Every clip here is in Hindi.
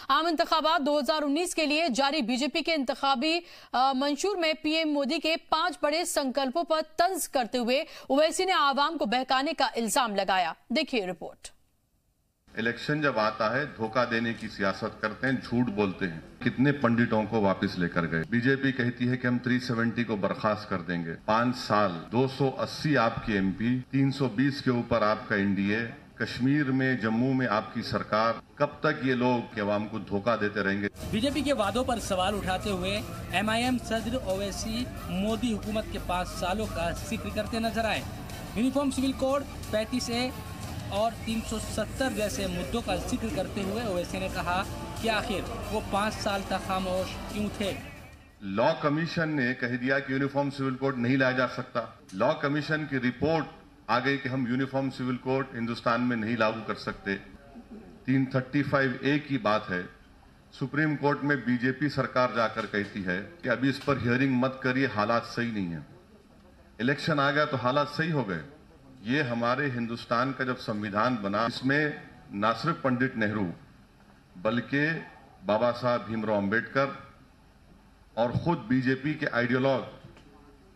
आम इंतखाबात 2019 के लिए जारी बीजेपी के इंतखाबी मंशूर में पीएम मोदी के 5 बड़े संकल्पों पर तंज करते हुए ओवैसी ने आवाम को बहकाने का इल्जाम लगाया। देखिए रिपोर्ट। इलेक्शन जब आता है धोखा देने की सियासत करते हैं, झूठ बोलते हैं। कितने पंडितों को वापस लेकर गए। बीजेपी कहती है कि हम 370 को बर्खास्त कर देंगे। 5 साल 280 आपके एमपी, 320 के ऊपर आपका एनडीए, कश्मीर में जम्मू में आपकी सरकार। कब तक ये लोग अवाम को धोखा देते रहेंगे। बीजेपी के वादों पर सवाल उठाते हुए एमआईएम सदर ओवैसी मोदी हुकूमत के 5 सालों का जिक्र करते नजर आए। यूनिफॉर्म सिविल कोड 35A और 370 जैसे मुद्दों का जिक्र करते हुए ओवैसी ने कहा कि आखिर वो 5 साल तक खामोश क्यों थे। लॉ कमीशन ने कह दिया कि यूनिफॉर्म सिविल कोड नहीं लाया जा सकता। लॉ कमीशन की रिपोर्ट आ गई कि हम यूनिफॉर्म सिविल कोड हिंदुस्तान में नहीं लागू कर सकते। 335A की बात है। सुप्रीम कोर्ट में बीजेपी सरकार जाकर कहती है कि अभी इस पर हियरिंग मत करिए, हालात सही नहीं है। इलेक्शन आ गया तो हालात सही हो गए। ये हमारे हिंदुस्तान का जब संविधान बना, इसमें न सिर्फ पंडित नेहरू बल्कि बाबा साहब भीमराव अंबेडकर और खुद बीजेपी के आइडियोलॉग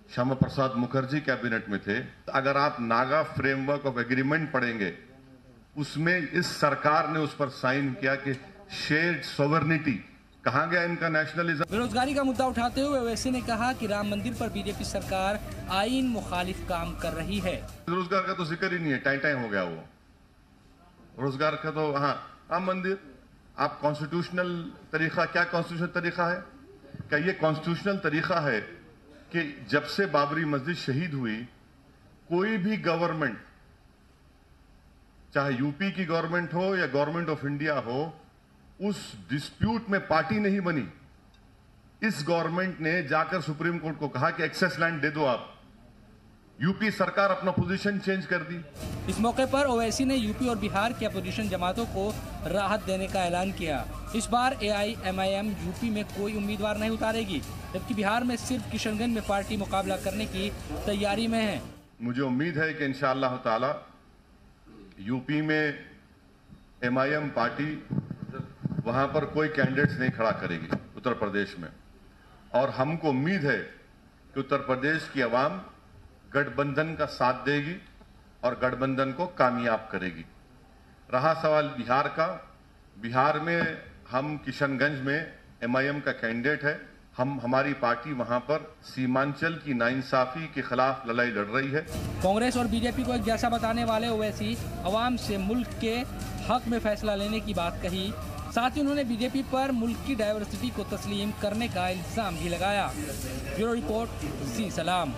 श्यामा प्रसाद मुखर्जी कैबिनेट में थे। अगर आप नागा फ्रेमवर्क ऑफ एग्रीमेंट पढ़ेंगे, उसमें इस सरकार ने उस पर साइन किया कि शेयर्ड सॉवरेनिटी। कहां गया इनका नेशनलिज्म। बेरोजगारी का मुद्दा उठाते हुए ओवैसी ने कहा कि राम मंदिर पर बीजेपी सरकार आईन मुखालिफ काम कर रही है। रोजगार का तो जिक्र ही नहीं है, टाइम टाइम हो गया वो रोजगार का तो। हाँ, राम मंदिर आप कॉन्स्टिट्यूशनल तरीका, क्या कॉन्स्टिट्यूशनल तरीका है? क्या ये कॉन्स्टिट्यूशनल तरीका है कि जब से बाबरी मस्जिद शहीद हुई, कोई भी गवर्नमेंट, चाहे यूपी की गवर्नमेंट हो या गवर्नमेंट ऑफ इंडिया हो, उस डिस्प्यूट में पार्टी नहीं बनी। इस गवर्नमेंट ने जाकर सुप्रीम कोर्ट को कहा कि एक्सेस लैंड दे दो आप। यूपी सरकार अपना पोजीशन चेंज कर दी। इस मौके पर ओवैसी ने यूपी और बिहार के अपोजिशन जमातों को राहत देने का ऐलान किया। इस बार एआईएमआईएम यूपी में कोई उम्मीदवार नहीं उतारेगी, जबकि बिहार में सिर्फ किशनगंज में पार्टी मुकाबला करने की तैयारी में है। मुझे उम्मीद है कि इंशाअल्लाह ताला यूपी में एमआईएम पार्टी वहां पर कोई कैंडिडेट्स नहीं खड़ा करेगी उत्तर प्रदेश में, और हमको उम्मीद है कि उत्तर प्रदेश की आवाम गठबंधन का साथ देगी और गठबंधन को कामयाब करेगी। रहा सवाल बिहार का, बिहार में हम किशनगंज में एमआईएम का कैंडिडेट है। हमारी पार्टी वहां पर सीमांचल की नाइंसाफी के खिलाफ लड़ाई लड़ रही है। कांग्रेस और बीजेपी को एक जैसा बताने वाले ओवैसी अवाम से मुल्क के हक में फैसला लेने की बात कही। साथ ही उन्होंने बीजेपी पर मुल्क की डाइवर्सिटी को तस्लीम करने का इल्जाम भी लगाया। ब्यूरो रिपोर्ट, जी सलाम।